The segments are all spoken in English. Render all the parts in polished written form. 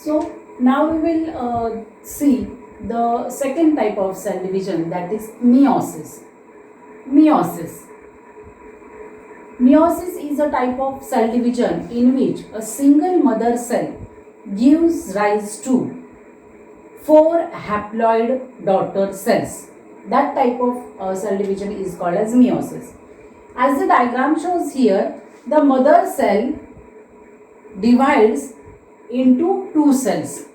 So now we will see the second type of cell division, that is meiosis. Meiosis. Meiosis is a type of cell division in which a single mother cell gives rise to 4 haploid daughter cells. That type of cell division is called as meiosis. As the diagram shows here, the mother cell divides into 2 cells.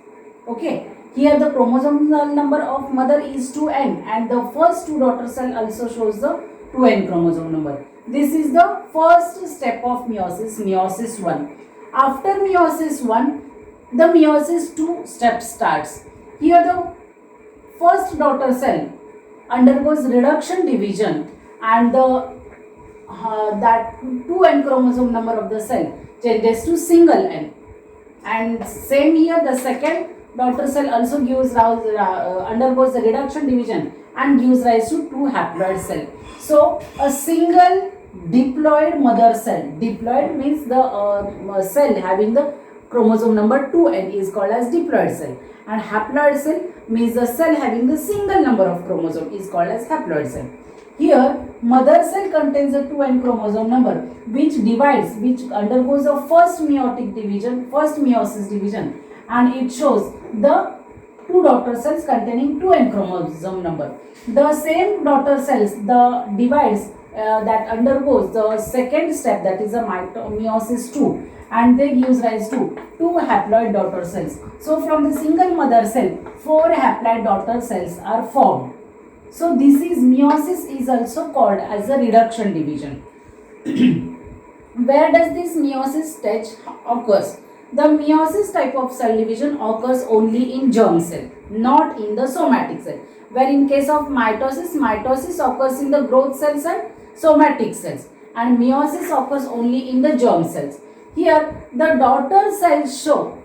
Okay, here the chromosomal number of mother is 2n and the first 2 daughter cell also shows the 2n chromosome number. This is the first step of meiosis, meiosis 1. After meiosis 1, the meiosis 2 step starts. Here the first daughter cell undergoes reduction division and the that 2n chromosome number of the cell changes to single n. And same here, the second daughter cell also gives undergoes the reduction division and gives rise to 2 haploid cell. So a single diploid mother cell, diploid means the cell having the chromosome number 2n is called as diploid cell, and haploid cell means the cell having the single number of chromosome is called as haploid cell. Here mother cell contains the 2n chromosome number which undergoes the first meiotic division, first meiosis division, and it shows the 2 daughter cells containing 2n chromosome number. The same daughter cells divides that undergoes the second step, that is a meiosis 2, and they gives rise to 2 haploid daughter cells. So from the single mother cell 4 haploid daughter cells are formed. So this is meiosis is also called as a reduction division. Where does this meiosis stage occurs? The meiosis type of cell division occurs only in germ cell, not in the somatic cell. Where in case of mitosis, mitosis occurs in the growth cells and somatic cells, and meiosis occurs only in the germ cells. Here the daughter cells show,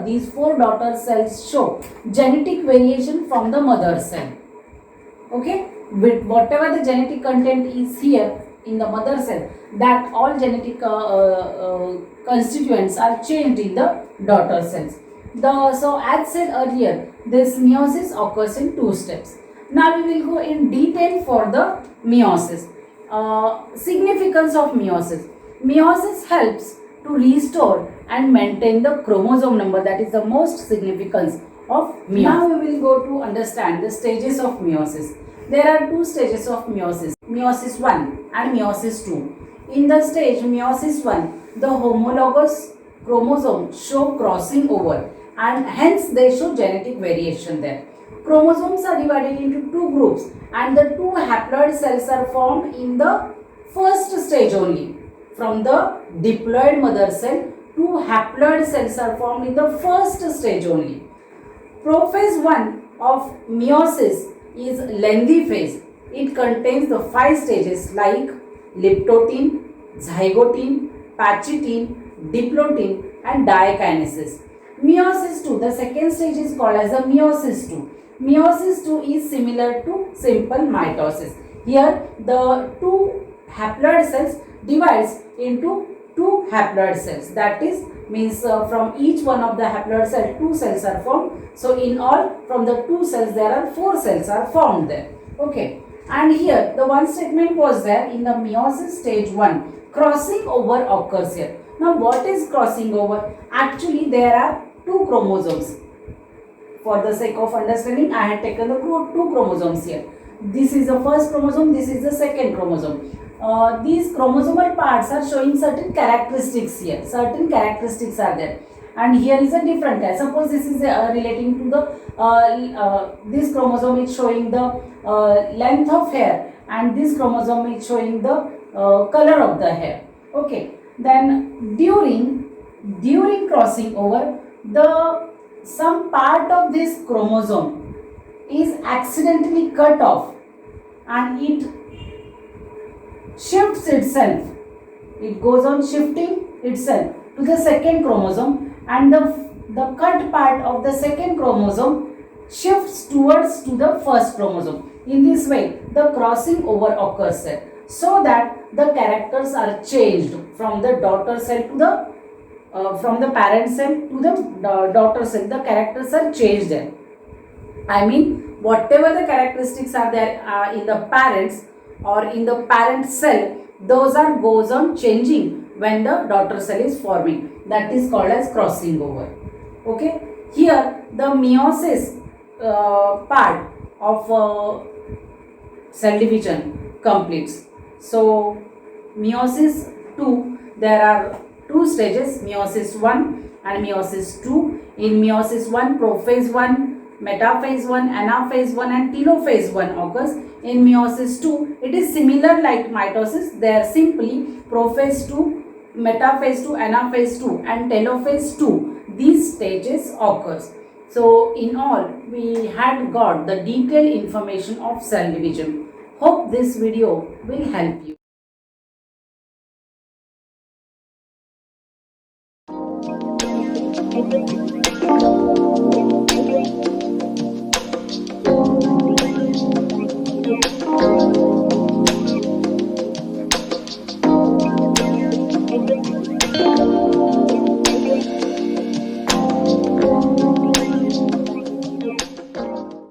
these 4 daughter cells show genetic variation from the mother cell. Okay, with whatever the genetic content is here in the mother cell, that all genetic constituents are changed in the daughter cells. So as said earlier, this meiosis occurs in 2 steps. Now we will go in detail for the meiosis. Significance of meiosis. Meiosis helps to restore and maintain the chromosome number. That is the most significance of meiosis. Now we will go to understand the stages of meiosis. There are 2 stages of meiosis, meiosis 1 and meiosis 2. In the stage meiosis 1, the homologous chromosomes show crossing over and hence they show genetic variation there. Chromosomes are divided into 2 groups and the 2 haploid cells are formed in the first stage only. From the diploid mother cell, 2 haploid cells are formed in the first stage only. Prophase 1 of meiosis is lengthy phase. It contains the 5 stages like liptotin, zygotine, pachytene, diplotin and dikinesis. Meiosis 2, the second stage is called as a meiosis 2. Meiosis 2 is similar to simple mitosis. Here the 2 haploid cells divides into 2 haploid cells. That is means from each one of the haploid cells 2 cells are formed. So in all from the 2 cells there are 4 cells are formed there. Okay. And here the one statement was there in the meiosis stage 1. Crossing over occurs here. Now what is crossing over? Actually there are 2 chromosomes. For the sake of understanding, I had taken the 2 chromosomes here. This is the first chromosome, this is the second chromosome. These chromosomal parts are showing certain characteristics here. Certain characteristics are there. And here is a different type. Suppose this is relating to the, this chromosome is showing the length of hair and this chromosome is showing the color of the hair. Okay. Then during crossing over, some part of this chromosome is accidentally cut off and it shifts itself. It goes on shifting itself to the second chromosome and the cut part of the second chromosome shifts towards to the first chromosome. In this way, the crossing over occurs there, so that the characters are changed from the daughter cell to the from the parent cell to the daughter cell, the characters are changed there. I mean, whatever the characteristics are there in the parents or in the parent cell, those are goes on changing when the daughter cell is forming. That is called as crossing over. Okay. Here the meiosis part of cell division completes. So meiosis 2, there are two stages, meiosis 1 and meiosis 2. In meiosis 1, prophase 1, metaphase 1, anaphase 1 and telophase 1 occurs. In meiosis 2, it is similar like mitosis. They are simply prophase 2, metaphase 2, anaphase 2 and telophase 2. These stages occurs. So in all, we had got the detailed information of cell division. Hope this video will help you.